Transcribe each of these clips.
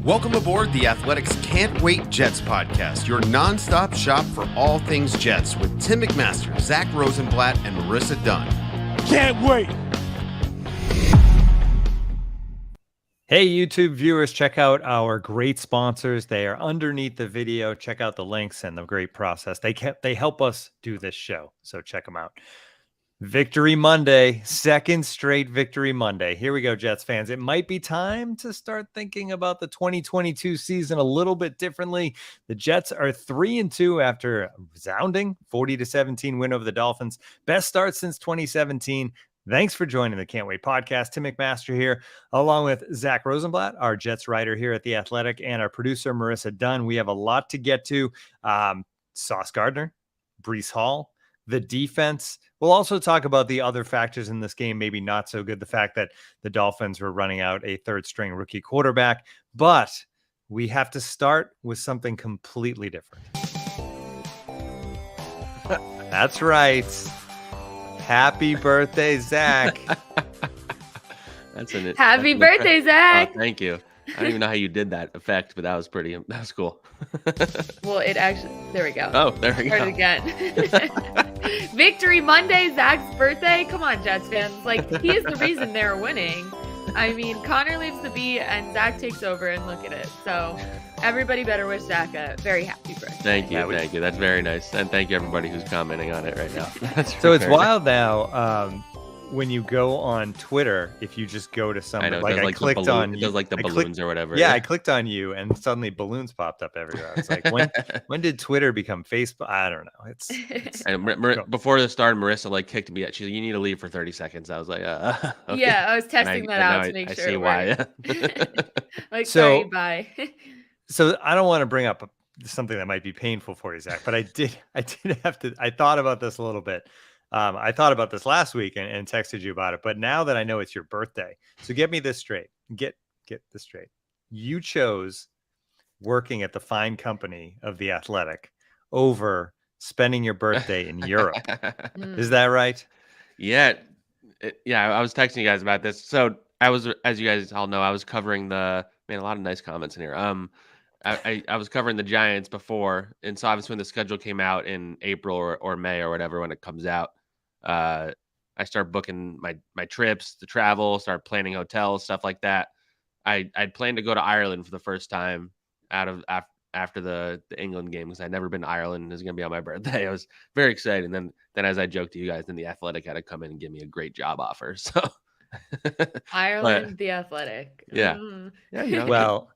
Welcome aboard the Athletics Can't Wait Jets podcast, your nonstop shop for all things Jets with Tim McMaster, Zack Rosenblatt, and Marissa Dunn. Can't wait! Hey, YouTube viewers, check out our great sponsors. They are underneath the video. Check out the links and the great process. They help us do this show, so check them out. Victory Monday, second straight Victory Monday. Here we go, Jets fans. It might be time to start thinking about the 2022 season a little bit differently. The Jets are 3-2 after a resounding 40-17 win over the Dolphins. Best start since 2017. Thanks for joining the Can't Wait podcast. Tim McMaster here, along with Zack Rosenblatt, our Jets writer here at The Athletic, and our producer, Marissa Dunn. We have a lot to get to. Sauce Gardner, Breece Hall, the defense. We'll also talk about the other factors in this game, maybe not so good. The fact that the Dolphins were running out a third-string rookie quarterback. But we have to start with something completely different. That's right. Happy birthday, Zack. That's an Happy birthday, Zack. Oh, thank you. I don't even know how you did that effect, but that was cool. Well, it actually, there we go. Oh, there we Start go. Again. Victory Monday, Zack's birthday. Come on, Jets fans. Like, he is the reason they're winning. I mean, Connor leaves the beat and Zack takes over, and look at it. So everybody better wish Zack a very happy birthday. Thank you. Thank you. That's very nice. And thank you, everybody who's commenting on it right now. So it's wild now. When you go on Twitter, if you just go to somebody, I clicked on it does like the balloons or whatever. Yeah, I clicked on you, and suddenly balloons popped up everywhere. It's like, when did Twitter become Facebook? I don't know. It's and before the start, Marissa kicked me. She's like, "You need to leave for 30 seconds." I was like, "Okay." Yeah, I was testing that out to make sure. I see why. Sorry, bye. So I don't want to bring up something that might be painful for you, Zack, but I did have to. I thought about this a little bit. I thought about this last week and texted you about it, but now that I know it's your birthday, so get me this straight. Get this straight. You chose working at the fine company of The Athletic over spending your birthday in Europe. Is that right? Yeah. I was texting you guys about this. So I was, as you guys all know, I was covering a lot of nice comments in here. I was covering the Giants before, and so obviously when the schedule came out in April or May or whatever, when it comes out, I start booking my trips to travel, start planning hotels, stuff like that. I'd planned to go to Ireland for the first time after the England game, because I'd never been to Ireland. It was going to be on my birthday. I was very excited. And then as I joked to you guys, then The Athletic had to come in and give me a great job offer. So Ireland, The Athletic. Yeah. Yeah. Well,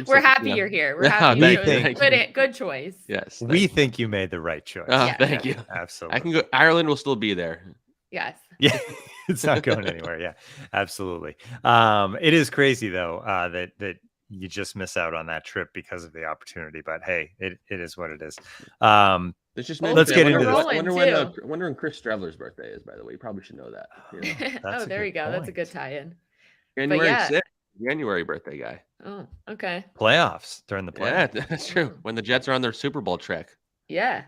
we're happy you're here. We're happy. Good choice. Yes. We think you made the right choice. Thank you. Absolutely. I can go. Ireland will still be there. Yes. Yeah. It's not going anywhere. Yeah, absolutely. It is crazy though, that you just miss out on that trip because of the opportunity, but hey, it is what it is. Let's get into this. Wonder when Chris Streveler's birthday is, by the way. You probably should know that. Oh, there you go. Point. That's a good tie-in. January 6th, January birthday guy. Oh, okay. Playoffs, during the playoffs. Yeah, that's true. When the Jets are on their Super Bowl trek. Yeah.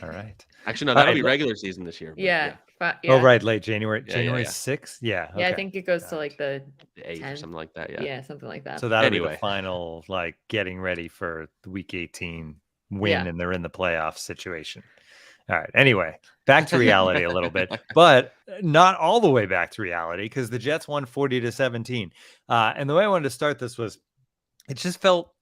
All right. Actually, no, that'll be regular season this year. Yeah. Oh, right. Late January. January 6th? Yeah. Okay. Yeah, I think it goes to the 8th or something like that. Yeah. Yeah, something like that. So that'll be the final, getting ready for the week 18 win, and they're in the playoff situation. All right. Anyway, back to reality a little bit, but not all the way back to reality, because the Jets won 40-17. And the way I wanted to start this was, it just felt,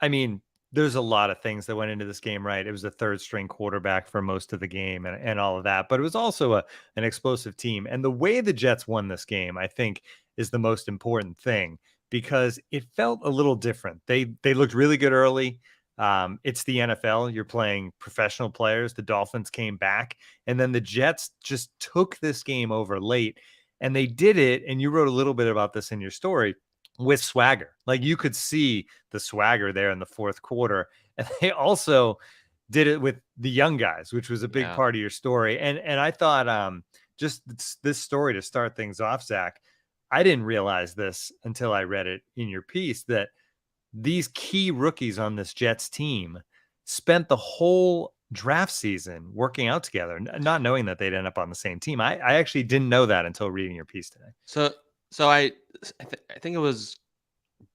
there's a lot of things that went into this game, right? It was a third string quarterback for most of the game and all of that, but it was also an explosive team. And the way the Jets won this game, I think, is the most important thing, because it felt a little different. They looked really good early. It's the NFL. You're playing professional players. The Dolphins came back, and then the Jets just took this game over late, and they did it. And you wrote a little bit about this in your story, with swagger. You could see the swagger there in the fourth quarter. And they also did it with the young guys, which was a big part of your story. And I thought, just this story to start things off, Zack, I didn't realize this until I read it in your piece, that these key rookies on this Jets team spent the whole draft season working out together, not knowing that they'd end up on the same team. I actually didn't know that until reading your piece today. So I think it was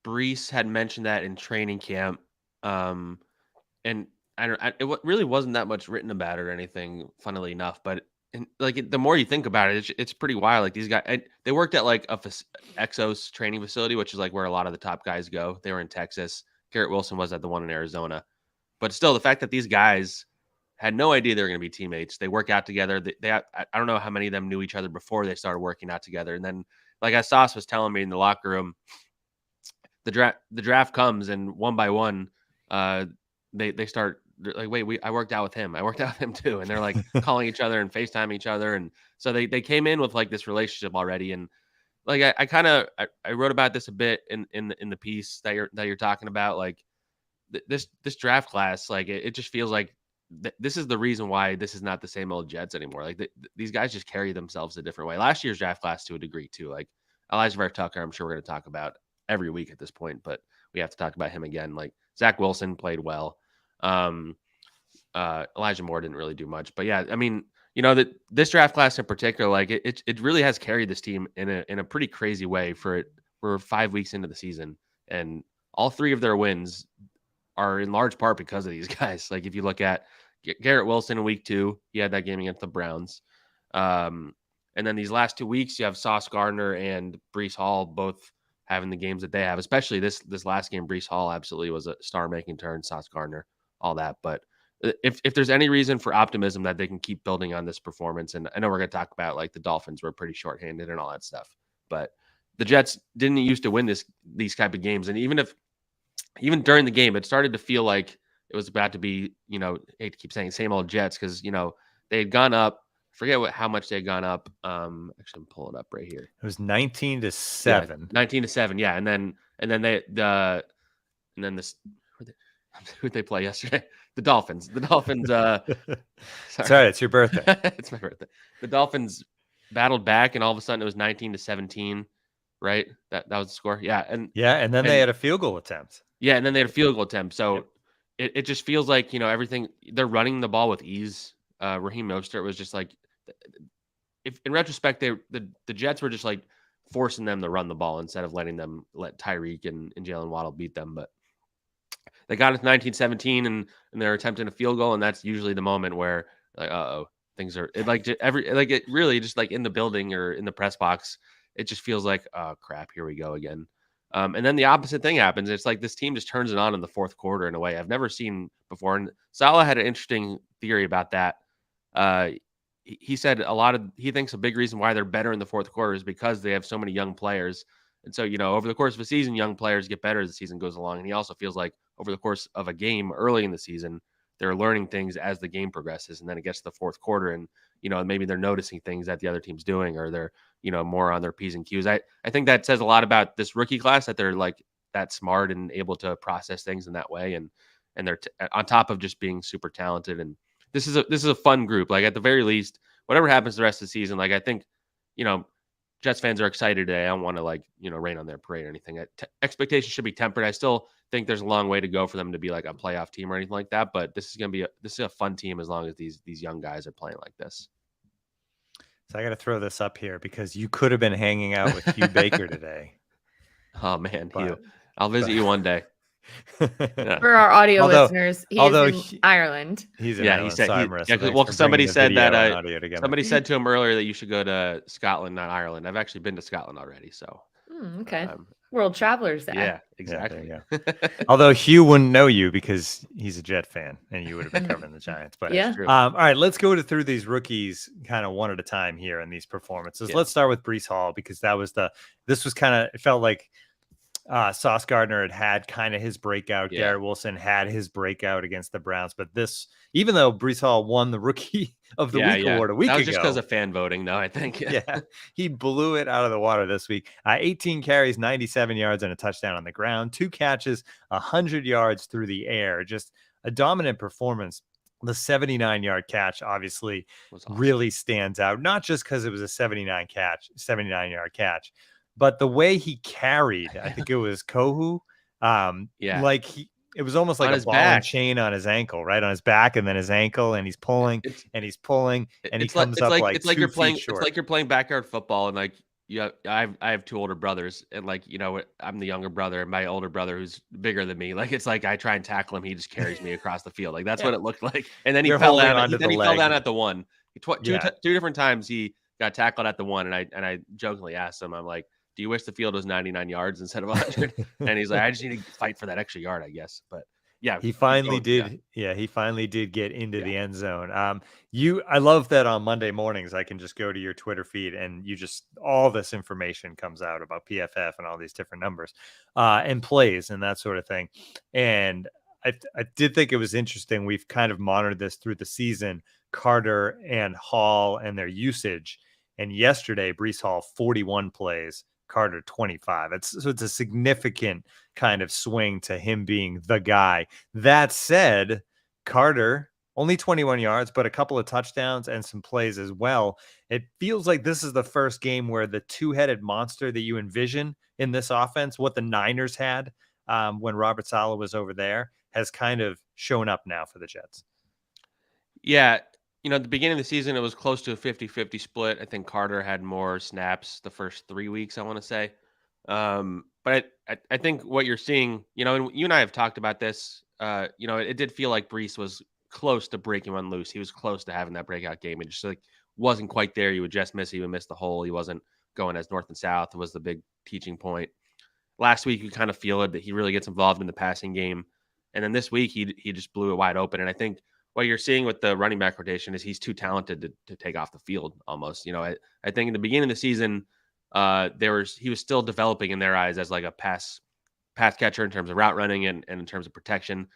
Breece had mentioned that in training camp, and it really wasn't that much written about it or anything, funnily enough. But the more you think about it, it's pretty wild. Like these guys, they worked at like Exos training facility, which is like where a lot of the top guys go. They were in Texas. Garrett Wilson was at the one in Arizona. But still, the fact that these guys had no idea they were going to be teammates. They work out together. I don't know how many of them knew each other before they started working out together. And then, like as Sauce was telling me in the locker room, the draft comes and one by one, they start like, wait, I worked out with him. I worked out with him too. And they're like calling each other and FaceTime each other. And so they came in with like this relationship already. And like I wrote about this a bit in the piece that you're talking about. Like this draft class, like it just feels like this is the reason why this is not the same old Jets anymore. Like these guys just carry themselves a different way. Last year's draft class to a degree too. Like Alijah Vera-Tucker, I'm sure we're going to talk about every week at this point, but we have to talk about him again. Like Zach Wilson played well. Elijah Moore didn't really do much, but yeah, I mean, that this draft class in particular, like it really has carried this team in a pretty crazy way for 5 weeks into the season, and all 3 of their wins are in large part because of these guys. Like if you look at Garrett Wilson in week 2, he had that game against the Browns. And then these last 2 weeks, you have Sauce Gardner and Breece Hall both having the games that they have, especially this last game. Breece Hall absolutely was a star-making turn, Sauce Gardner, all that. But if there's any reason for optimism that they can keep building on this performance, and I know we're going to talk about like the Dolphins were pretty shorthanded and all that stuff, but the Jets didn't used to win these type of games. And even during the game, it started to feel like it was about to be, I hate to keep saying same old Jets because, they had gone up. Forget how much they had gone up. Actually, I'm pulling it up right here. It was 19-7. 19-7. Yeah. And then who'd they play yesterday? The Dolphins. Sorry, it's your birthday. It's my birthday. The Dolphins battled back, and all of a sudden it was 19-17. Right? That was the score. Yeah. And then they had a field goal attempt. Yeah, and then they had a field goal attempt. So it just feels like, everything, they're running the ball with ease. Raheem Mostert was just like, if in retrospect, the Jets were just like forcing them to run the ball instead of letting them let Tyreek and Jalen Waddle beat them. But they got it to 19-17 and they're attempting a field goal. And that's usually the moment where like, things are it really just like in the building or in the press box, it just feels like, oh crap, here we go again. And then the opposite thing happens. It's like this team just turns it on in the fourth quarter in a way I've never seen before. And Salah had an interesting theory about that. He said he thinks a big reason why they're better in the fourth quarter is because they have so many young players. And so, over the course of a season, young players get better as the season goes along. And he also feels like over the course of a game early in the season, they're learning things as the game progresses. And then it gets to the fourth quarter and, maybe they're noticing things that the other team's doing, or they're, more on their P's and Q's. I think that says a lot about this rookie class, that they're like that smart and able to process things in that way. And they're on top of just being super talented. And this is a fun group. Like at the very least, whatever happens the rest of the season, like I think, Jets fans are excited today. I don't want to rain on their parade or anything. Expectations should be tempered. I still think there's a long way to go for them to be like a playoff team or anything like that. But this is a fun team as long as these young guys are playing like this. So I got to throw this up here because you could have been hanging out with Hugh Baker today. Oh man, Hugh, I'll visit you one day. Yeah. For our audio listeners, he's in Ireland. He's in Ireland. Somebody said that somebody said to him earlier that you should go to Scotland, not Ireland. I've actually been to Scotland already, so okay. World travelers there. Yeah, exactly. Yeah. Although Hugh wouldn't know you because he's a Jet fan and you would have been covering the Giants. But yeah. All right, let's go through these rookies kind of one at a time here in these performances. Let's start with Breece Hall because it felt like Sauce Gardner had kind of his breakout. Yeah. Garrett Wilson had his breakout against the Browns. But even though Breece Hall won the Rookie of the Week award a week ago. That was just because of fan voting, though, I think. Yeah, he blew it out of the water this week. 18 carries, 97 yards, and a touchdown on the ground. 2 catches, 100 yards through the air. Just a dominant performance. The 79-yard catch obviously really stands out, not just because it was a 79-yard catch. But the way he carried, I think it was Kohu. It was almost like a ball and chain on his ankle, right on his back, and then his ankle, and he's pulling, and he comes up like 2 feet short. It's like you're playing backyard football, and like I have two older brothers, and like, I'm the younger brother, and my older brother who's bigger than me. Like, it's like I try and tackle him, he just carries me across the field. Like that's Yeah. what it looked like. And then he You're fell holding down. onto Then the he fell leg. down at the one. Yeah. Two different times he got tackled at the one, and I jokingly asked him, I'm like, "Do you wish the field was 99 yards instead of 100?" And he's like, "I just need to fight for that extra yard, I guess." But yeah, He keep finally going. did. Yeah, he finally did get into Yeah. the end zone. I love that on Monday mornings I can just go to your Twitter feed and all this information comes out about PFF and all these different numbers, and plays and that sort of thing. And I did think it was interesting. We've kind of monitored this through the season, Carter and Hall and their usage. And yesterday, Breece Hall 41 plays, Carter 25. It's a significant kind of swing to him being the guy. That said, Carter only 21 yards, but a couple of touchdowns and some plays as well. It feels like this is the first game where the two-headed monster that you envision in this offense, what the Niners had when Robert Saleh was over there, has kind of shown up now for the Jets. Yeah. At the beginning of the season, it was close to a 50-50 split. I think Carter had more snaps the first 3 weeks, I want to say. But I think what you're seeing, and you and I have talked about this, it did feel like Breece was close to breaking one loose. He was close to having that breakout game. It just like wasn't quite there. He would just miss. He would miss the hole. He wasn't going as north and south. It was the big teaching point. Last week, you kind of feel it that he really gets involved in the passing game. And then this week, he just blew it wide open. And I think what you're seeing with the running back rotation is he's too talented to take off the field almost. I think in the beginning of the season, he was still developing in their eyes as like a pass catcher in terms of route running and in terms of protection.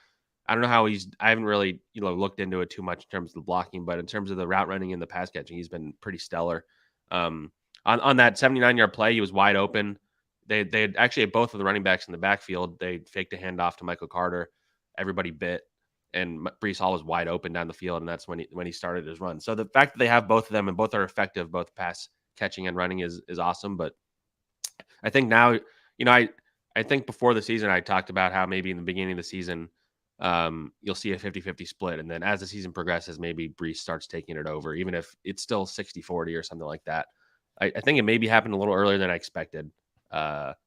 I don't know how I haven't really, looked into it too much in terms of the blocking, but in terms of the route running and the pass catching, he's been pretty stellar. On that 79-yard play, he was wide open. They had actually had both of the running backs in the backfield. They faked a handoff to Michael Carter. Everybody bit, and Breece Hall was wide open down the field, and that's when he started his run. So the fact that they have both of them and both are effective, both pass catching and running is awesome. But I think now, I think before the season, I talked about how maybe in the beginning of the season, you'll see a 50-50 split. And then as the season progresses, maybe Breece starts taking it over, even if it's still 60-40 or something like that. I think it maybe happened a little earlier than I expected. But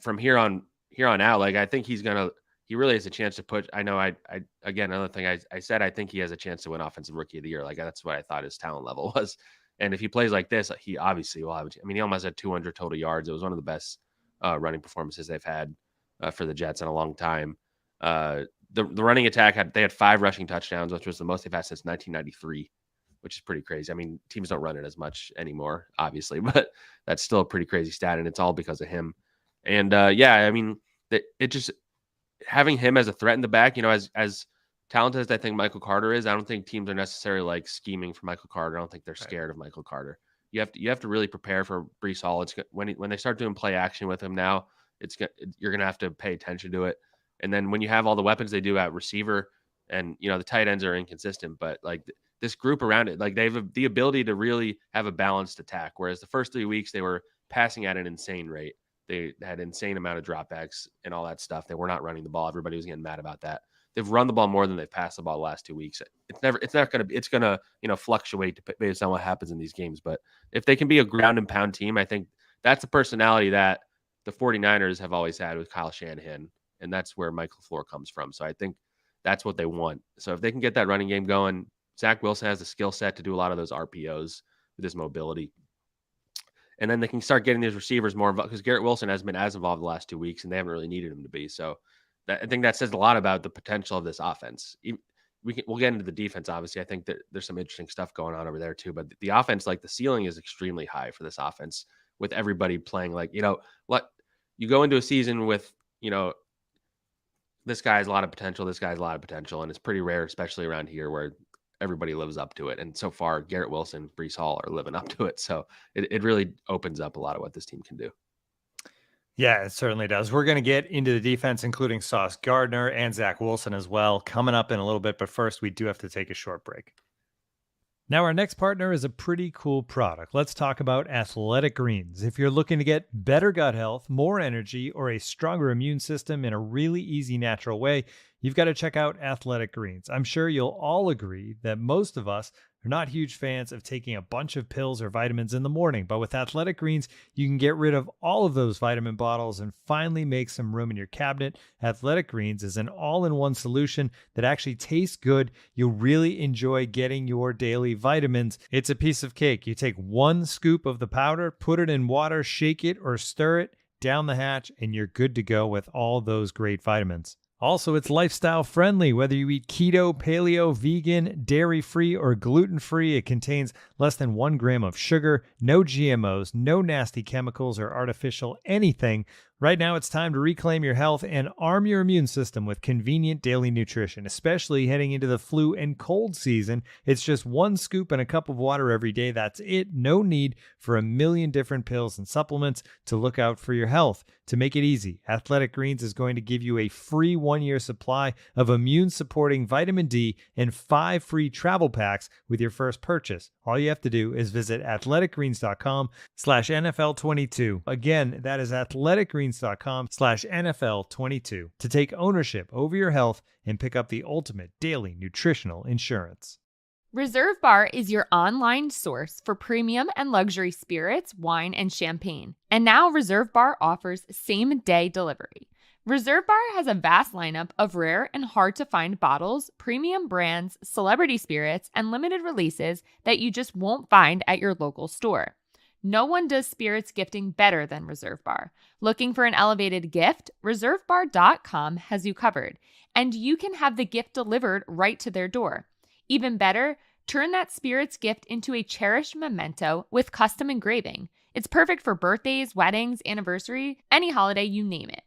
from here on out, like, I think he really has a chance to put, again, another thing I said, I think he has a chance to win Offensive Rookie of the Year. Like, that's what I thought his talent level was. And if he plays like this, he obviously will have, he almost had 200 total yards. It was one of the best running performances they've had for the Jets in a long time. The running attack they had 5 rushing touchdowns, which was the most they've had since 1993, which is pretty crazy. Teams don't run it as much anymore, obviously, but that's still a pretty crazy stat, and it's all because of him. And it just having him as a threat in the back, as talented as I think Michael Carter is, I don't think teams are necessarily like scheming for Michael Carter. I don't think they're scared of Michael Carter. You have to really prepare for Breece Hall. It's when they start doing play action with him now, you're going to have to pay attention to it. And then when you have all the weapons they do at receiver, and the tight ends are inconsistent, but like this group around it, like they have the ability to really have a balanced attack. Whereas the first 3 weeks they were passing at an insane rate. They had insane amount of dropbacks and all that stuff. They were not running the ball. Everybody was getting mad about that. They've run the ball more than they've passed the ball the last 2 weeks. It's going to fluctuate based on what happens in these games. But if they can be a ground and pound team, I think that's the personality that the 49ers have always had with Kyle Shanahan. And that's where Michael LaFleur comes from. So I think that's what they want. So if they can get that running game going, Zach Wilson has the skill set to do a lot of those RPOs with his mobility. And then they can start getting these receivers more involved, because Garrett Wilson hasn't been as involved the last 2 weeks, and they haven't really needed him to be. So I think that says a lot about the potential of this offense. We'll get into the defense, obviously. I think that there's some interesting stuff going on over there too. But the offense, like the ceiling is extremely high for this offense, with everybody playing like, what you go into a season with, this guy has a lot of potential. This guy has a lot of potential. And it's pretty rare, especially around here, where everybody lives up to it. And so far, Garrett Wilson, Breece Hall are living up to it. So it really opens up a lot of what this team can do. Yeah, it certainly does. We're going to get into the defense, including Sauce Gardner and Zach Wilson as well, coming up in a little bit. But first, we do have to take a short break. Now, our next partner is a pretty cool product. Let's talk about Athletic Greens. If you're looking to get better gut health, more energy, or a stronger immune system in a really easy, natural way, you've got to check out Athletic Greens. I'm sure you'll all agree that most of us are not huge fans of taking a bunch of pills or vitamins in the morning, but with Athletic Greens, you can get rid of all of those vitamin bottles and finally make some room in your cabinet. Athletic Greens is an all-in-one solution that actually tastes good. You'll really enjoy getting your daily vitamins. It's a piece of cake. You take 1 scoop of the powder, put it in water, shake it or stir it down the hatch, and you're good to go with all those great vitamins. Also, it's lifestyle friendly. Whether you eat keto, paleo, vegan, dairy-free, or gluten-free, it contains less than 1 gram of sugar, no GMOs, no nasty chemicals or artificial anything. Right now, it's time to reclaim your health and arm your immune system with convenient daily nutrition, especially heading into the flu and cold season. It's just 1 scoop and a cup of water every day. That's it. No need for a million different pills and supplements to look out for your health. To make it easy, Athletic Greens is going to give you a free 1-year supply of immune-supporting vitamin D and 5 free travel packs with your first purchase. All you have to do is visit athleticgreens.com/NFL22. Again, that is athleticgreens.com/NFL22 to take ownership over your health and pick up the ultimate daily nutritional insurance. Reserve Bar is your online source for premium and luxury spirits, wine, and champagne. And now Reserve Bar offers same-day delivery. Reserve Bar has a vast lineup of rare and hard-to-find bottles, premium brands, celebrity spirits, and limited releases that you just won't find at your local store. No one does spirits gifting better than Reserve Bar. Looking for an elevated gift? ReserveBar.com has you covered, and you can have the gift delivered right to their door. Even better, turn that spirits gift into a cherished memento with custom engraving. It's perfect for birthdays, weddings, anniversary, any holiday, you name it.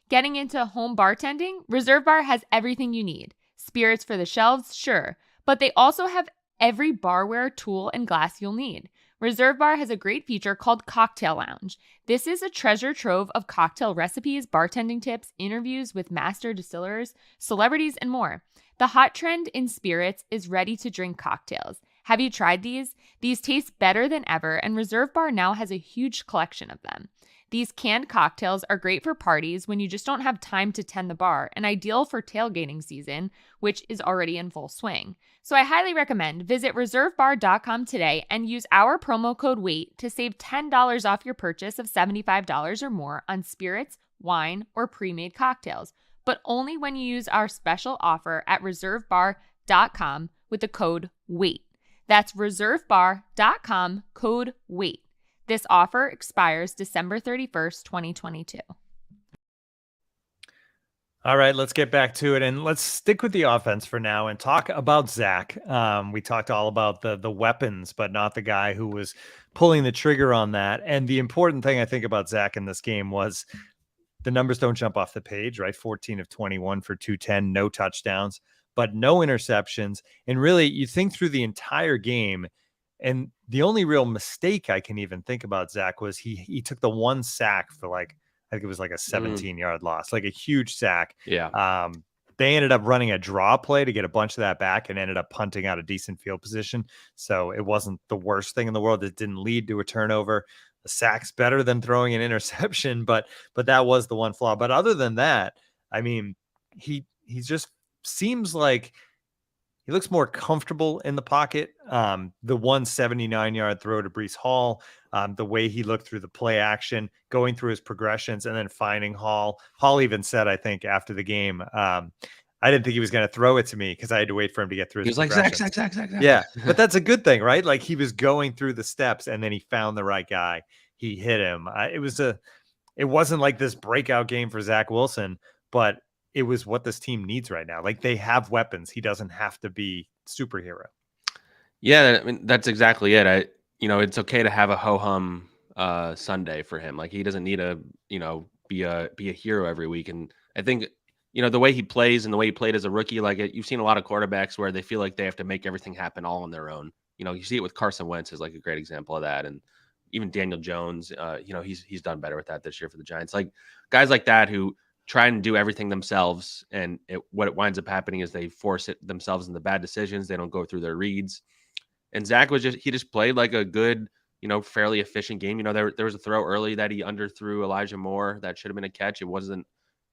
Getting into home bartending? Reserve Bar has everything you need. Spirits for the shelves? Sure. But they also have every barware, tool, and glass you'll need. Reserve Bar has a great feature called Cocktail Lounge. This is a treasure trove of cocktail recipes, bartending tips, interviews with master distillers, celebrities, and more. The hot trend in spirits is ready-to-drink cocktails. Have you tried these? These taste better than ever, and Reserve Bar now has a huge collection of them. These canned cocktails are great for parties when you just don't have time to tend the bar, and ideal for tailgating season, which is already in full swing. So I highly recommend visit reservebar.com today and use our promo code WAIT to save $10 off your purchase of $75 or more on spirits, wine, or pre-made cocktails, but only when you use our special offer at reservebar.com with the code WAIT. That's reservebar.com, code WAIT. This offer expires December 31st, 2022. All right, let's get back to it, and let's stick with the offense for now and talk about Zach. We talked all about the weapons, but not the guy who was pulling the trigger on that. And the important thing I think about Zach in this game was the numbers don't jump off the page, right? 14 of 21 for 210, no touchdowns, but no interceptions. And really, you think through the entire game, and the only real mistake I can even think about Zach was he took the 1 sack for I think it was like a 17-yard loss, like a huge sack. Yeah. They ended up running a draw play to get a bunch of that back and ended up punting out a decent field position. So it wasn't the worst thing in the world. It didn't lead to a turnover. The sack's better than throwing an interception, but that was the one flaw. But other than that, I mean, he just seems like he looks more comfortable in the pocket. The 179-yard throw to Breece Hall, the way he looked through the play action, going through his progressions, and then finding Hall. Hall even said, I think, after the game, I didn't think he was going to throw it to me because I had to wait for him to get through. He was like, Zach. Yeah, but that's a good thing, right? Like he was going through the steps, and then he found the right guy. He hit him. It wasn't like this breakout game for Zach Wilson, but it was what this team needs right now. Like they have weapons. He doesn't have to be superhero. Yeah, I mean, that's exactly it. It's okay to have a ho-hum Sunday for him. Like he doesn't need to, be a hero every week. And I think, the way he plays and the way he played as a rookie, you've seen a lot of quarterbacks where they feel like they have to make everything happen all on their own. You see it with Carson Wentz is like a great example of that. And even Daniel Jones, he's done better with that this year for the Giants. Like guys like that who try and do everything themselves, and what winds up happening is they force it themselves into bad decisions. They don't go through their reads. And Zach just played like a good, fairly efficient game. There was a throw early that he underthrew Elijah Moore that should have been a catch. It wasn't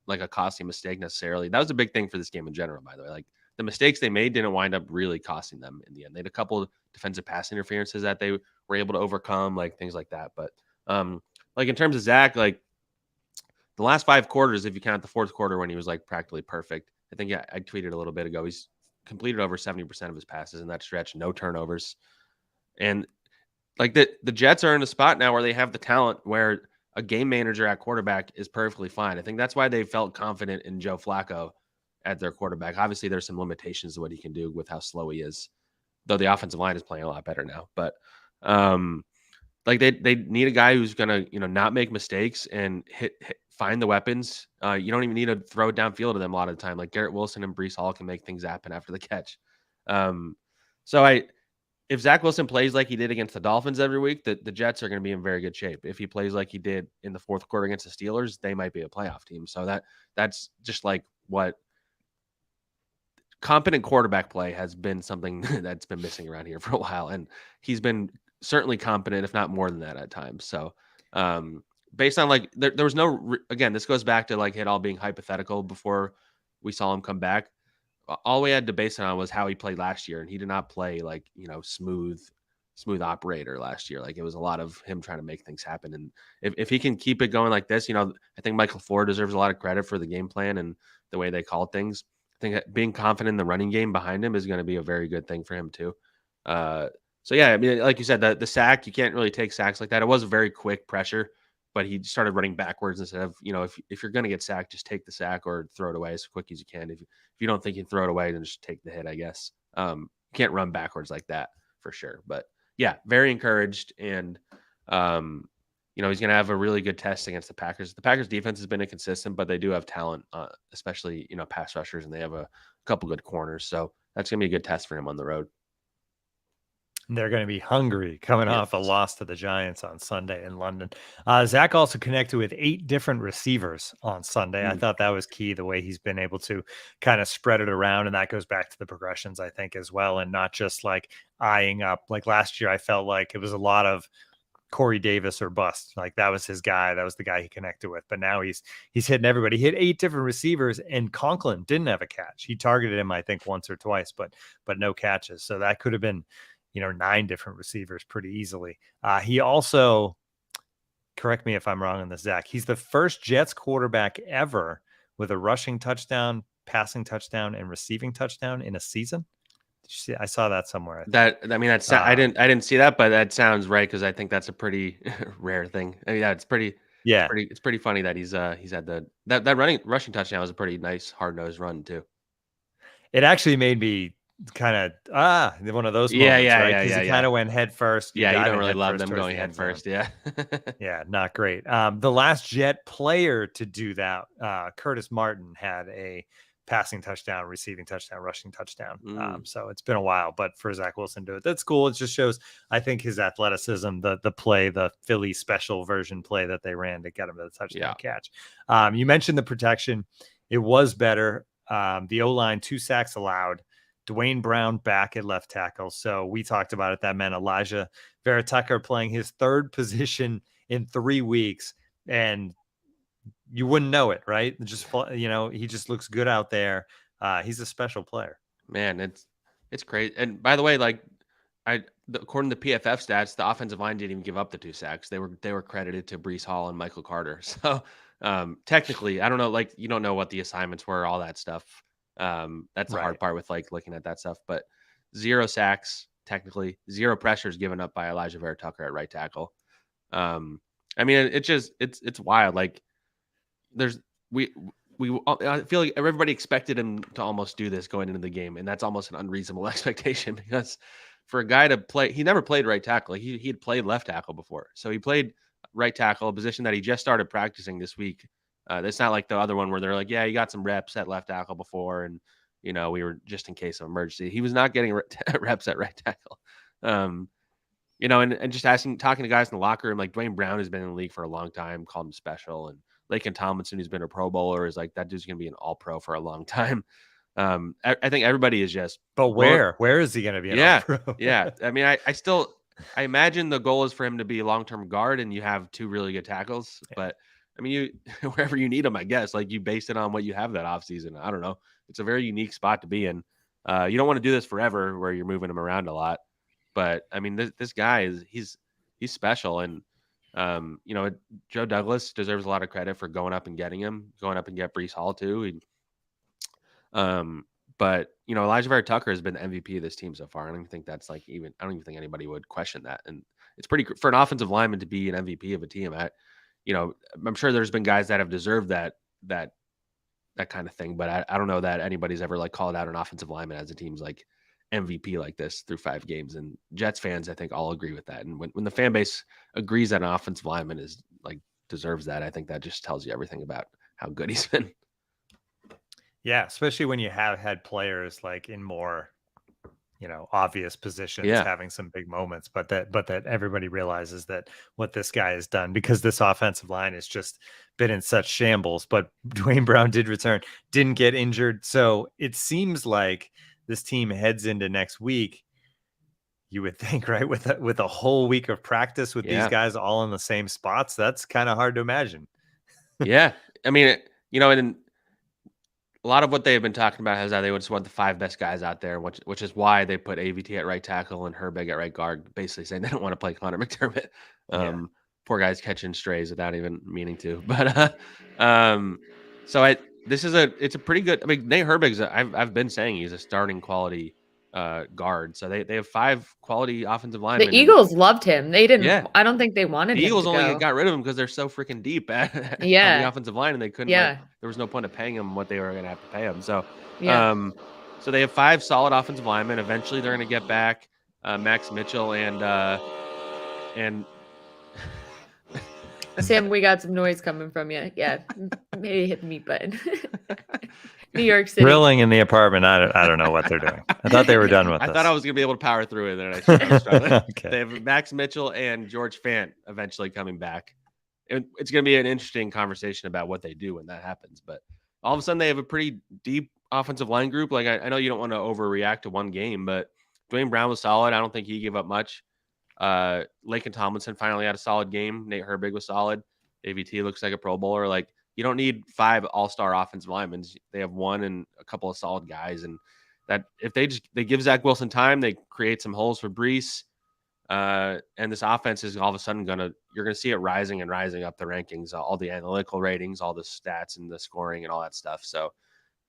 like a costly mistake necessarily. That was a big thing for this game in general, by the way. Like the mistakes they made didn't wind up really costing them in the end. They had a couple of defensive pass interferences that they were able to overcome, like things like that. But like in terms of Zach, like the last 5 quarters, if you count the fourth quarter when he was like practically perfect, I think I tweeted a little bit ago, he's completed over 70% of his passes in that stretch, no turnovers. And like the Jets are in a spot now where they have the talent where a game manager at quarterback is perfectly fine. I think that's why they felt confident in Joe Flacco at their quarterback. Obviously, there's some limitations to what he can do with how slow he is, though the offensive line is playing a lot better now. But like they need a guy who's gonna not make mistakes and find the weapons. You don't even need to throw it downfield to them a lot of the time. Like Garrett Wilson and Breece Hall can make things happen after the catch. So if Zach Wilson plays like he did against the Dolphins every week, the Jets are going to be in very good shape. If he plays like he did in the fourth quarter against the Steelers, they might be a playoff team. So that's just like what competent quarterback play has been something that's been missing around here for a while. And he's been certainly competent, if not more than that at times. So based on like, there was no, again, this goes back to like it all being hypothetical before we saw him come back. All we had to base it on was how he played last year. And he did not play like, smooth operator last year. Like it was a lot of him trying to make things happen. And if he can keep it going like this, I think Michael Ford deserves a lot of credit for the game plan and the way they called things. I think being confident in the running game behind him is going to be a very good thing for him too. So yeah, I mean, like you said, the sack, you can't really take sacks like that. It was a very quick pressure, but he started running backwards instead of, if you're going to get sacked, just take the sack or throw it away as quick as you can. If you don't think you can throw it away, then just take the hit, I guess. You can't run backwards like that for sure. But yeah, very encouraged. And, he's going to have a really good test against the Packers. The Packers defense has been inconsistent, but they do have talent, especially, pass rushers, and they have a couple good corners. So that's going to be a good test for him on the road. They're going to be hungry coming off a loss to the Giants on Sunday in London. Zach also connected with 8 different receivers on Sunday. I thought that was key, the way he's been able to kind of spread it around. And that goes back to the progressions, I think, as well. And not just like eyeing up. Like last year, I felt like it was a lot of Corey Davis or bust. Like that was his guy. That was the guy he connected with. But now he's hitting everybody. He hit 8 different receivers, and Conklin didn't have a catch. He targeted him, I think, once or twice, but no catches. So that could have been 9 different receivers pretty easily. He also, correct me if I'm wrong on this, Zach, he's the first Jets quarterback ever with a rushing touchdown, passing touchdown, and receiving touchdown in a season. Did you see? I saw that somewhere. I didn't see that, but that sounds right, because I think that's a pretty rare thing. It's pretty funny that he's had that rushing touchdown was a pretty nice hard-nosed run too. It actually made me kind of one of those moments, right? Because he kind of went head first. Yeah, you don't really love them going head first. Yeah. Yeah, not great. The last Jet player to do that, Curtis Martin, had a passing touchdown, receiving touchdown, rushing touchdown. So it's been a while, but for Zach Wilson to do it, that's cool. It just shows, I think, his athleticism, the play, the Philly special version play that they ran to get him to the touchdown catch. You mentioned the protection. It was better. The O-line, 2 sacks allowed. Dwayne Brown back at left tackle. So we talked about it. That meant Alijah Vera-Tucker playing his 3rd position in 3 weeks. And you wouldn't know it, right? Just, he just looks good out there. He's a special player. Man, it's great. And by the way, like according to PFF stats, the offensive line didn't even give up the 2 sacks. They were credited to Breece Hall and Michael Carter. So technically, I don't know, like you don't know what the assignments were, all that stuff. That's the hard part with like looking at that stuff, but 0 sacks, technically 0 pressures given up by Alijah Vera-Tucker at right tackle. I mean, it's wild. Like I feel like everybody expected him to almost do this going into the game. And that's almost an unreasonable expectation, because for a guy to play, he never played right tackle. He'd played left tackle before. So he played right tackle, a position that he just started practicing this week. It's not like the other one where they're like, yeah, you got some reps at left tackle before, and we were just in case of emergency. He was not getting reps at right tackle. And just talking to guys in the locker room, like Dwayne Brown has been in the league for a long time, called him special, and Laken Tomlinson, who's been a Pro Bowler, is like, that dude's gonna be an All-Pro for a long time. I think everybody is just. But where is he gonna be? All-Pro? Yeah. I mean, I imagine the goal is for him to be a long-term guard, and you have 2 really good tackles, but. I mean, you wherever you need them, I guess. Like you base it on what you have that offseason. I don't know. It's a very unique spot to be in. You don't want to do this forever, where you're moving him around a lot. But I mean, this guy he's special, and Joe Douglas deserves a lot of credit for going up and getting him, going up and get Breece Hall too. But Alijah Vera-Tucker has been the MVP of this team so far. I don't even think that's I don't even think anybody would question that. And it's pretty for an offensive lineman to be an MVP of a team. I'm sure there's been guys that have deserved that kind of thing, but I don't know that anybody's ever called out an offensive lineman as a team's MVP like this through 5 games. And Jets fans, I think, all agree with that. And when the fan base agrees that an offensive lineman is deserves that, I think that just tells you everything about how good he's been. Yeah, especially when you have had players in more, obvious positions having some big moments, but that everybody realizes that what this guy has done, because this offensive line has just been in such shambles. But Dwayne Brown did return, didn't get injured. So it seems like this team heads into next week, you would think, right, with a whole week of practice with these guys all in the same spots. That's kind of hard to imagine. Yeah. I mean, and a lot of what they've been talking about is that they just want the 5 best guys out there, which is why they put AVT at right tackle and Herbig at right guard, basically saying they don't want to play Connor McDermott. Poor guy's catching strays without even meaning to. But it's a pretty good. I mean, Nate Herbig's I've been saying he's a starting quality guard. So they have 5 quality offensive linemen. The Eagles loved him. They didn't. Yeah. I don't think they wanted the him Eagles to only go. got rid of him because they're so freaking deep on the offensive line, and they couldn't. There was no point of paying him what they were going to have to pay him. So, so they have 5 solid offensive linemen. Eventually, they're going to get back Max Mitchell and. Sam, we got some noise coming from you. Yeah, maybe hit the mute button. New York City. Grilling in the apartment. I don't know what they're doing. I thought they were done with I this. thought I was going to be able to power through it, and I was struggling. Okay. They have Max Mitchell and George Fant eventually coming back. It's going to be an interesting conversation about what they do when that happens. But all of a sudden, they have a pretty deep offensive line group. I know you don't want to overreact to one game, but Dwayne Brown was solid. I don't think he gave up much. Laken Tomlinson finally had a solid game. Nate Herbig was solid. AVT looks like a Pro Bowler. You don't need 5 all-star offensive linemen. They have 1 and a couple of solid guys. And that if they give Zach Wilson time, they create some holes for Breece. And this offense is all of a sudden you're going to see it rising and rising up the rankings, all the analytical ratings, all the stats and the scoring and all that stuff. So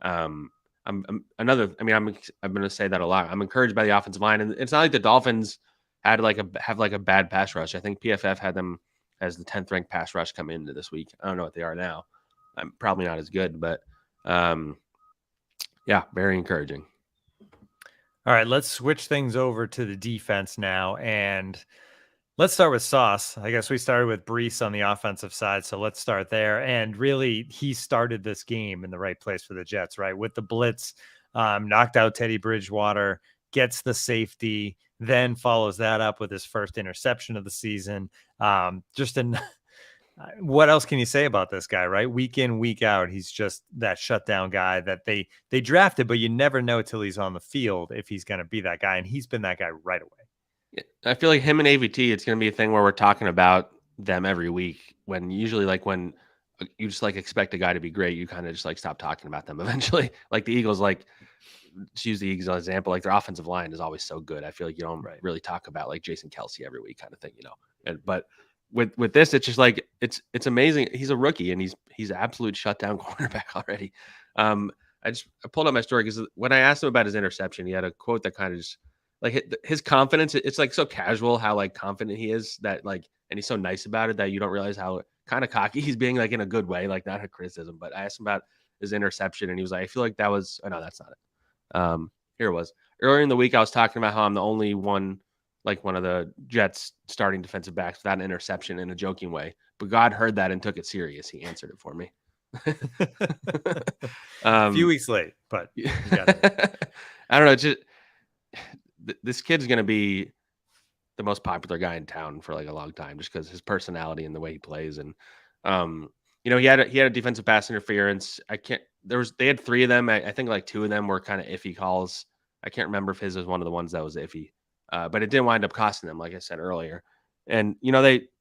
I'm going to say that a lot. I'm encouraged by the offensive line. And it's not like the Dolphins had have a bad pass rush. I think PFF had them as the 10th ranked pass rush come into this week. I don't know what they are now. I'm probably not as good, but very encouraging. All right, let's switch things over to the defense now, and let's start with Sauce. I guess we started with Breece on the offensive side, so let's start there. And really, he started this game in the right place for the Jets, right? With the blitz, knocked out Teddy Bridgewater, gets the safety, then follows that up with his first interception of the season. What else can you say about this guy, right? Week in, week out, he's just that shutdown guy that they drafted, but you never know till he's on the field if he's going to be that guy, and he's been that guy right away. I feel like him and AVT, it's going to be a thing where we're talking about them every week, when usually when you just expect a guy to be great, you kind of just stop talking about them eventually. The Eagles, to use the Eagles as an example, their offensive line is always so good. I feel like you don't really talk about Jason Kelce every week kind of thing, but with this, it's just it's amazing. He's a rookie and he's absolute shutdown cornerback already. I pulled up my story because when I asked him about his interception, he had a quote that kind of just his confidence. It's so casual how confident he is that and he's so nice about it that you don't realize how kind of cocky he's being in a good way, not a criticism. But I asked him about his interception and he was I feel like that was, oh no, that's not it. Here it was. Earlier in the week, I was talking about how I'm the only one, one of the Jets starting defensive backs without an interception in a joking way. But God heard that and took it serious. He answered it for me. A few weeks late, but you got it. I don't know. This kid's going to be the most popular guy in town for a long time, just because his personality and the way he plays. And he had a defensive pass interference. They had 3 of them. I think 2 of them were kind of iffy calls. I can't remember if his was one of the ones that was iffy. But it didn't wind up costing them, like I said earlier. And,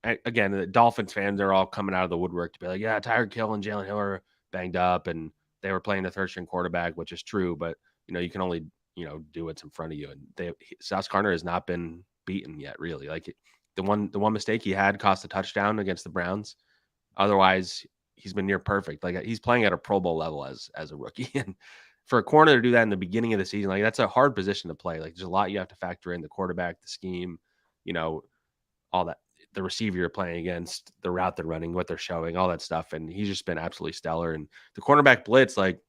again, the Dolphins fans are all coming out of the woodwork to be like, yeah, Tyreek Hill and Jalen Hill are banged up and they were playing the third string quarterback, which is true. But, you can only, do what's in front of you. And Sauce Gardner has not been beaten yet, really. Like the one mistake he had cost a touchdown against the Browns. Otherwise, he's been near perfect. Like he's playing at a Pro Bowl level as a rookie. And for a corner to do that in the beginning of the season, like that's a hard position to play. Like there's a lot you have to factor in: the quarterback, the scheme, all that, the receiver you're playing against, the route they're running, what they're showing, all that stuff. And he's just been absolutely stellar. And the cornerback blitz, like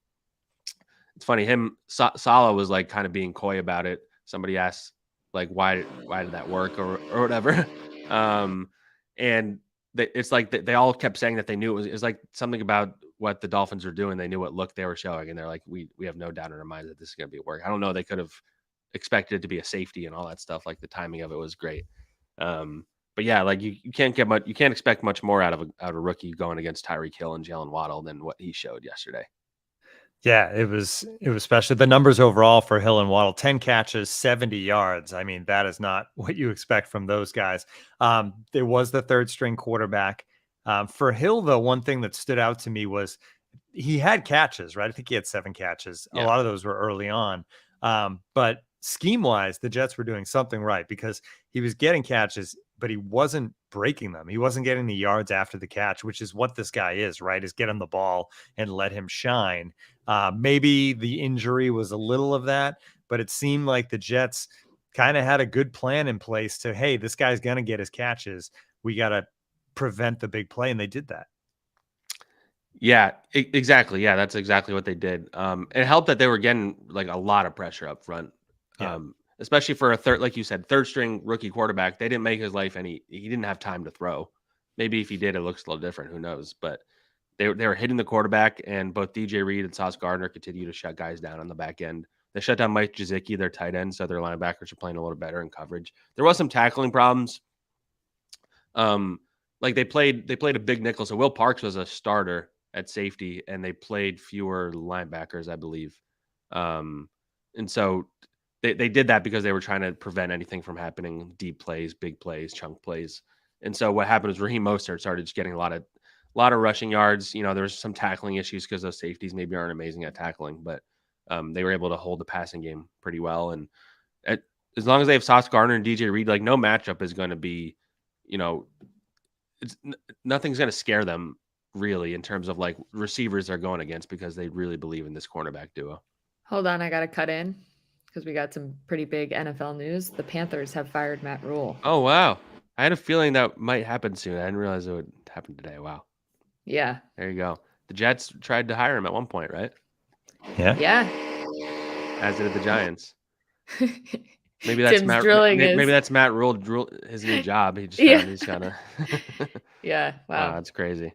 it's funny, Salah was like kind of being coy about it. Somebody asked like, why did that work or whatever. And it's like they all kept saying that they knew it was like something about what the Dolphins are doing. They knew what look they were showing. And they're like, we have no doubt in our minds that this is going to be a work. I don't know. They could have expected it to be a safety and all that stuff. Like the timing of it was great. But yeah, like you can't expect much more out of a rookie going against Tyreek Hill and Jalen Waddle than what he showed yesterday. Yeah, it was special. The numbers overall for Hill and Waddle: 10 catches, 70 yards. I mean, that is not what you expect from those guys. There was the third string quarterback. For Hill, though, one thing that stood out to me was he had catches, right? I think he had 7 catches. Yeah. A lot of those were early on. But scheme-wise, the Jets were doing something right because he was getting catches, but he wasn't breaking them. He wasn't getting the yards after the catch, which is what this guy is, right? Is get him the ball and let him shine. Maybe the injury was a little of that, but it seemed like the Jets kind of had a good plan in place to, hey, this guy's going to get his catches. We got to prevent the big play. And they did that. Yeah, exactly. Yeah, that's exactly what they did. It helped that they were getting like a lot of pressure up front. Yeah. Especially for a third, like you said, third string rookie quarterback. They didn't make his life he didn't have time to throw. Maybe if he did, it looks a little different. Who knows? But they were hitting the quarterback, and both DJ Reed and Sauce Gardner continue to shut guys down on the back end. They shut down Mike Gesicki, their tight end, so their linebackers are playing a little better in coverage. There was some tackling problems. Like they played a big nickel. So Will Parks was a starter at safety, and they played fewer linebackers, I believe. And so they did that because they were trying to prevent anything from happening: deep plays, big plays, chunk plays. And so what happened was Raheem Mostert started just getting a lot of rushing yards. There was some tackling issues because those safeties maybe aren't amazing at tackling, but they were able to hold the passing game pretty well. And as long as they have Sauce Gardner and DJ Reed, like no matchup is going to be, nothing's going to scare them really in terms of like receivers they're going against, because they really believe in this cornerback duo. Hold on, I got to cut in because we got some pretty big NFL news. The Panthers have fired Matt Rhule. Oh, wow. I had a feeling that might happen soon. I didn't realize it would happen today. Wow. Yeah. There you go. The Jets tried to hire him at one point, right? Yeah. Yeah. As did the Giants. Maybe that's Matt. Maybe that's Matt Rhule, his new job. He just found he's kind of. Yeah. Wow. That's crazy.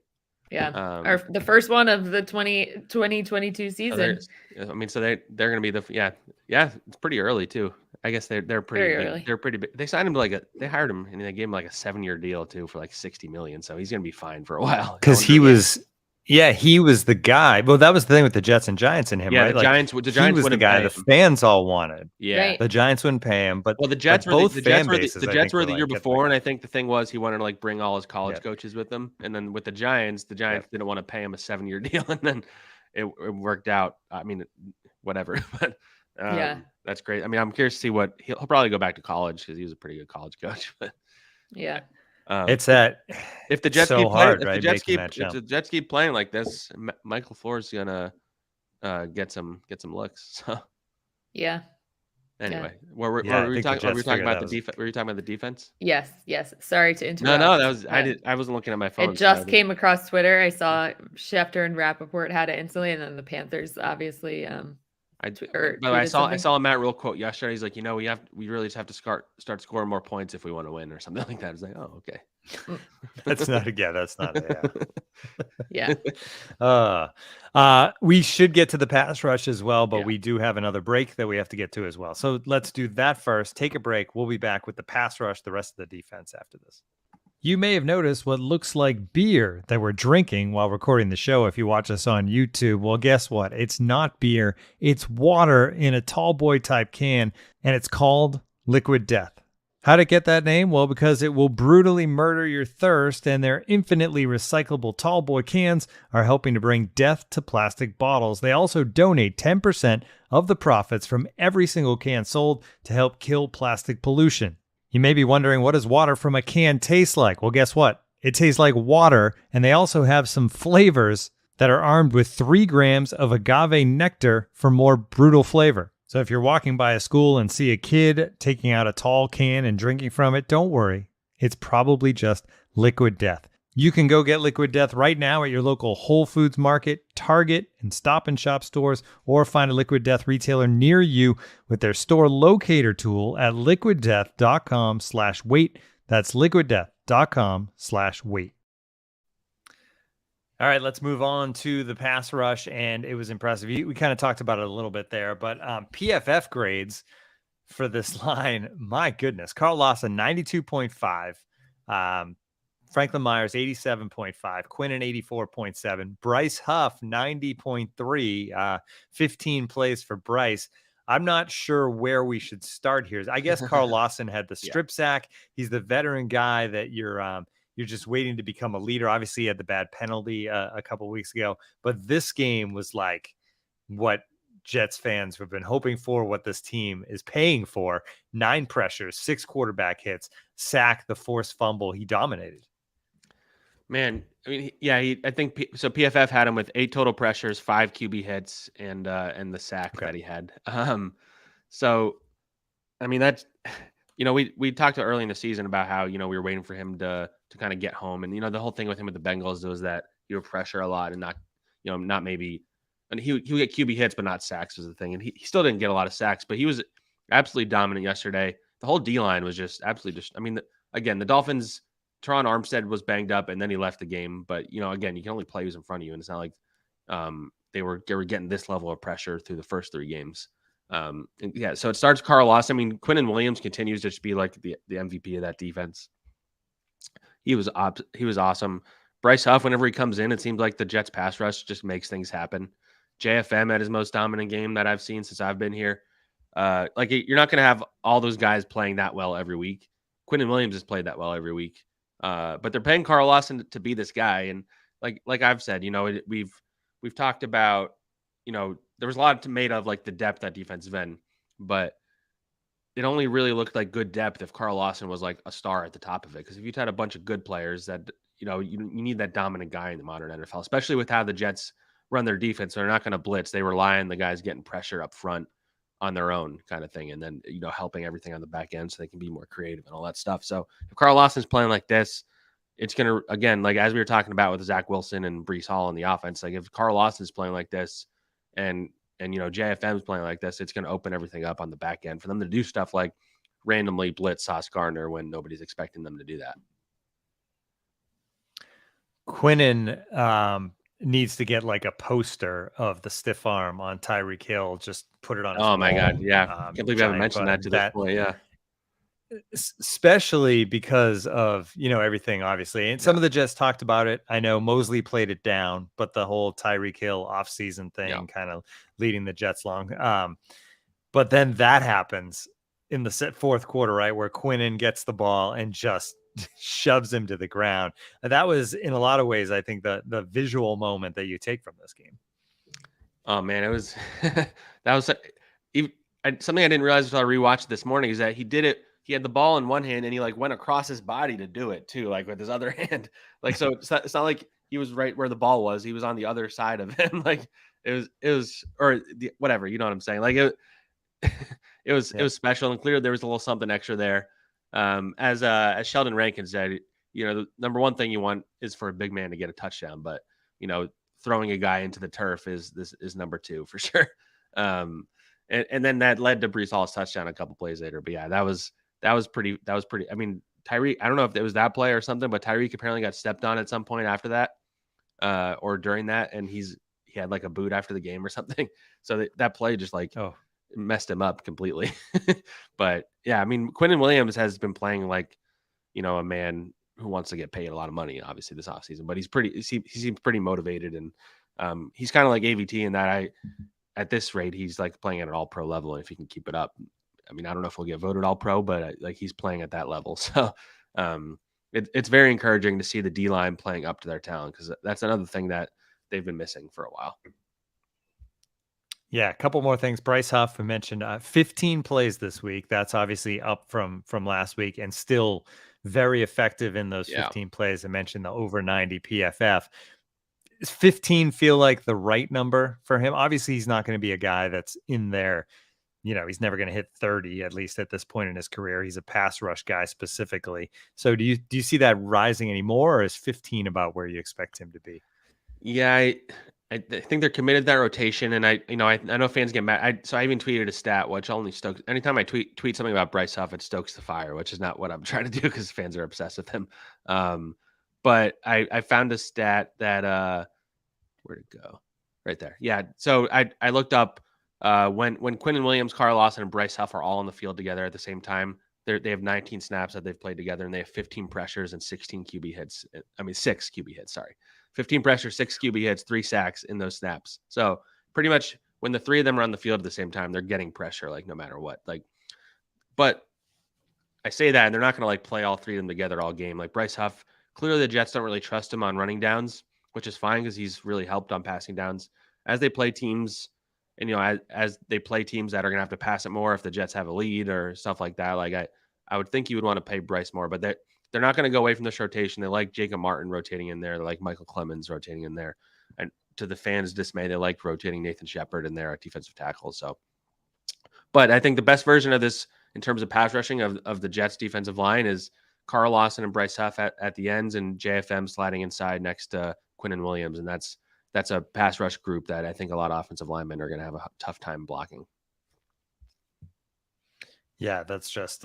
Yeah. Or the first one of the 2022 season. So they're going to be yeah. It's pretty early too. I guess they're pretty early. They're pretty big. They signed him to they hired him and they gave him like a 7-year deal too for like $60 million. So he's going to be fine for a while. Because he was the guy. Well, that was the thing with the Jets and Giants and him, right? The Giants he was the guy the fans all wanted. Yeah. Right. The Giants wouldn't pay him, but the Jets were the Jets were the year before, and I think the thing was he wanted to like bring all his college coaches with him. And then with the Giants didn't want to pay him a 7-year deal, and then it worked out. I mean, whatever. But that's great. I mean, I'm curious to see what he'll probably go back to college because he was a pretty good college coach. But yeah. It's that if the Jets so keep hard, playing, right? if the Jets keep playing like this, Michael Floor's gonna get some looks. So yeah. Anyway, were we talking about the defense? Were you talking about the defense? Yes. Sorry to interrupt. No, that was I wasn't looking at my phone. It just came across Twitter. I saw Schefter and Rappaport had it instantly, and then the Panthers obviously. I saw a Matt Rhule quote yesterday. He's like, we really just have to start scoring more points if we want to win or something like that. It's like, oh, okay. That's not Yeah. We should get to the pass rush as well, but we do have another break that we have to get to as well. So let's do that first. Take a break. We'll be back with the pass rush, the rest of the defense after this. You may have noticed what looks like beer that we're drinking while recording the show if you watch us on YouTube. Well, guess what? It's not beer. It's water in a tall boy type can, and it's called Liquid Death. How to get that name? Well, because it will brutally murder your thirst, and their infinitely recyclable tall boy cans are helping to bring death to plastic bottles. They also donate 10% of the profits from every single can sold to help kill plastic pollution. You may be wondering, what does water from a can taste like? Well, guess what? It tastes like water, and they also have some flavors that are armed with 3 grams of agave nectar for more brutal flavor. So if you're walking by a school and see a kid taking out a tall can and drinking from it, don't worry. It's probably just liquid death. You can go get liquid death right now at your local Whole Foods Market, Target, and Stop and Shop stores, or find a liquid death retailer near you with their store locator tool at liquiddeath.com/wait. That's liquiddeath.com/wait. All right, let's move on to the pass rush, and it was impressive. We kind of talked about it a little bit there, but PFF grades for this line, my goodness. Carl Lawson, 92.5. Franklin Myers, 87.5. Quinnen, 84.7. Bryce Huff, 90.3. 15 plays for Bryce. I'm not sure where we should start here. I guess Carl Lawson had the strip sack. He's the veteran guy that you're just waiting to become a leader. Obviously, he had the bad penalty a couple of weeks ago, but this game was like what Jets fans have been hoping for, what this team is paying for. 9 pressures, 6 quarterback hits, sack, the forced fumble. He dominated. Man, I mean, I think so. PFF had him with 8 total pressures, 5 QB hits, and the sack that he had. So, I mean, that's, we talked early in the season about how, we were waiting for him to kind of get home. And, the whole thing with him with the Bengals was that you would pressure a lot and not maybe, and he would get QB hits, but not sacks was the thing. And he still didn't get a lot of sacks, but he was absolutely dominant yesterday. The whole D-line was just absolutely again, the Dolphins, Teron Armstead was banged up and then he left the game. But, again, you can only play who's in front of you. And it's not like they were getting this level of pressure through the first 3 games. So it starts Carl Lawson. I mean, Quinnen Williams continues to just be like the MVP of that defense. He was awesome. Bryce Huff, whenever he comes in, it seems like the Jets pass rush just makes things happen. JFM had his most dominant game that I've seen since I've been here. You're not going to have all those guys playing that well every week. Quinnen Williams has played that well every week. But they're paying Carl Lawson to be this guy. And like I've said, we've talked about, there was a lot made of like the depth at defensive end, but it only really looked like good depth if Carl Lawson was like a star at the top of it. Because if you'd had a bunch of good players that, you need that dominant guy in the modern NFL, especially with how the Jets run their defense. So they're not going to blitz. They rely on the guys getting pressure up front on their own kind of thing. And then, helping everything on the back end so they can be more creative and all that stuff. So if Carl Lawson's playing like this, it's going to, again, like as we were talking about with Zach Wilson and Breece Hall in the offense, like if Carl Lawson's playing like this and JFM's playing like this, it's going to open everything up on the back end for them to do stuff like randomly blitz Sauce Gardner when nobody's expecting them to do that. Quinnen needs to get like a poster of the stiff arm on Tyreek Hill. Just put it on his wall. My God. Yeah. Can't believe I haven't mentioned that to this point. Yeah. Especially because of, everything, obviously. And some of the Jets talked about it. I know Mosley played it down, but the whole Tyreek Hill offseason thing kind of leading the Jets long. But then that happens in the fourth quarter, right, where Quinnen gets the ball and just shoves him to the ground. That was, in a lot of ways, I think the visual moment that you take from this game. Oh, man, it was that was something I didn't realize until I rewatched this morning is that he did it. He had the ball in one hand and he like went across his body to do it too, like with his other hand. Like, so it's not like he was right where the ball was. He was on the other side of him. Like it was, whatever, you know what I'm saying? Like it was special, and clearly there was a little something extra there. As Sheldon Rankin said, the number one thing you want is for a big man to get a touchdown, but throwing a guy into the turf is number 2 for sure. And then that led to Breece Hall's touchdown a couple plays later. But yeah, that was pretty. I mean, Tyreek, I don't know if it was that play or something, but Tyreek apparently got stepped on at some point after that, or during that, and he had like a boot after the game or something. So that play just messed him up completely. But yeah, I mean, Quinnen Williams has been playing like, a man who wants to get paid a lot of money, obviously this offseason, but he seems pretty motivated, and he's kind of like AVT in that at this rate, he's like playing at an all pro level. And if he can keep it up, I mean, I don't know if he'll get voted all pro, but like he's playing at that level. So it's very encouraging to see the D-line playing up to their talent, because that's another thing that they've been missing for a while. Yeah, a couple more things. Bryce Huff, we mentioned 15 plays this week. That's obviously up from last week, and still very effective in those 15 plays. I mentioned the over 90 PFF. Does 15 feel like the right number for him? Obviously, he's not going to be a guy that's in there. He's never going to hit 30, at least at this point in his career. He's a pass rush guy specifically. So do you see that rising anymore, or is 15 about where you expect him to be? Yeah, I think they're committed to that rotation, and I know fans get mad. So I even tweeted a stat, which only stokes. Anytime I tweet something about Bryce Huff, it stokes the fire, which is not what I'm trying to do, because fans are obsessed with him. But I found a stat that where'd it go? Right there. Yeah. So I looked up when Quinnen Williams, Carl Lawson, and Bryce Huff are all on the field together at the same time. They have 19 snaps that they've played together, and they have 15 pressures and 16 QB hits. I mean, 6 QB hits. Sorry. 15 pressures, 6 QB hits, 3 sacks in those snaps. So pretty much when the three of them are on the field at the same time, they're getting pressure, like no matter what. But I say that, and they're not going to like play all three of them together all game. Like Bryce Huff, clearly the Jets don't really trust him on running downs, which is fine because he's really helped on passing downs. As they play teams, and as they play teams that are going to have to pass it more if the Jets have a lead or stuff like that, like I would think you would want to pay Bryce more, but they're not going to go away from this rotation. They like Jacob Martin rotating in there. They like Michael Clemens rotating in there. And to the fans' dismay, they like rotating Nathan Shepard in there at defensive tackle. So, but I think the best version of this in terms of pass rushing of the Jets defensive line is Carl Lawson and Bryce Huff at the ends, and JFM sliding inside next to Quinnen Williams. And that's a pass rush group that I think a lot of offensive linemen are going to have a tough time blocking. Yeah, that's just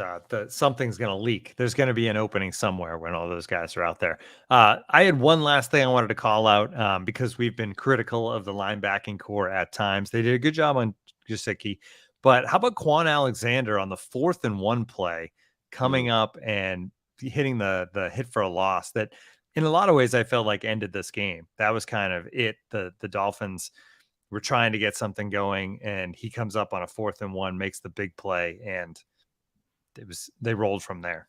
something's going to leak. There's going to be an opening somewhere when all those guys are out there. I had one last thing I wanted to call out because we've been critical of the linebacking core at times. They did a good job on Gesicki, but how about Quan Alexander on the 4th and 1 play coming up and hitting the hit for a loss that in a lot of ways I felt like ended this game. That was kind of it. The Dolphins were trying to get something going, and he comes up on a 4th and 1, makes the big play, and they rolled from there.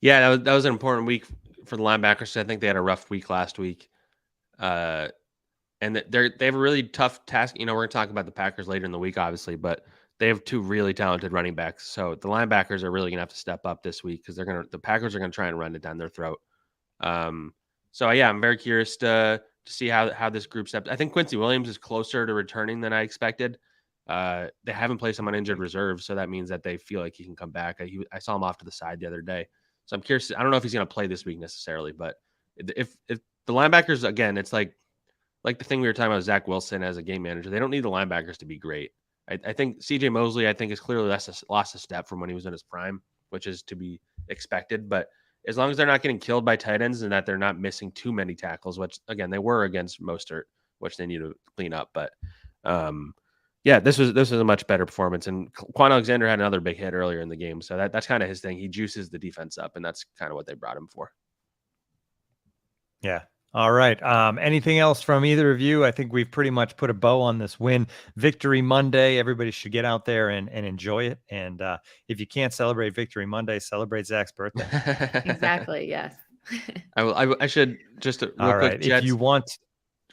Yeah, that was an important week for the linebackers. I think they had a rough week last week, and they have a really tough task. We're going to talk about the Packers later in the week, obviously, but they have 2 really talented running backs. So the linebackers are really going to have to step up this week because the Packers are going to try and run it down their throat. So yeah, I'm very curious to see how this group steps. I think Quincy Williams is closer to returning than I expected. They haven't placed him on injured reserve, so that means that they feel like he can come back. I saw him off to the side the other day, so I'm curious. I don't know if he's going to play this week necessarily, but if the linebackers, again, it's like the thing we were talking about Zach Wilson as a game manager. They don't need the linebackers to be great. I think CJ Mosley, is clearly lost a step from when he was in his prime, which is to be expected. But as long as they're not getting killed by tight ends and that they're not missing too many tackles, which again they were against Mostert, which they need to clean up. But yeah, this was a much better performance. And Quan Alexander had another big hit earlier in the game, so that's kind of his thing. He juices the defense up, and that's kind of what they brought him for. Yeah. All right. Anything else from either of you? I think we've pretty much put a bow on this win. Victory Monday. Everybody should get out there and enjoy it. And if you can't celebrate Victory Monday, celebrate Zach's birthday. Exactly. Yes. I should just real quick. Jets, if you want,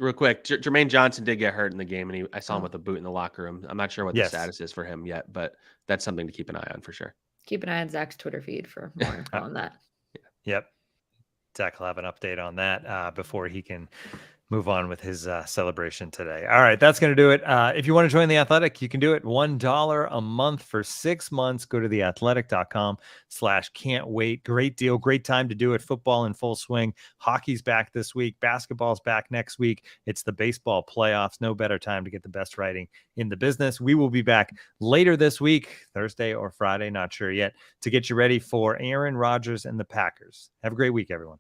real quick, Jermaine Johnson did get hurt in the game, and I saw him with a boot in the locker room. I'm not sure what the status is for him yet, but that's something to keep an eye on for sure. Keep an eye on Zach's Twitter feed for more info on that. Yep. Zach will have an update on that before he can move on with his celebration today. All right, that's going to do it. If you want to join The Athletic, you can do it. $1 a month for 6 months. Go to theathletic.com/can't wait. Great deal. Great time to do it. Football in full swing. Hockey's back this week. Basketball's back next week. It's the baseball playoffs. No better time to get the best writing in the business. We will be back later this week, Thursday or Friday, not sure yet, to get you ready for Aaron Rodgers and the Packers. Have a great week, everyone.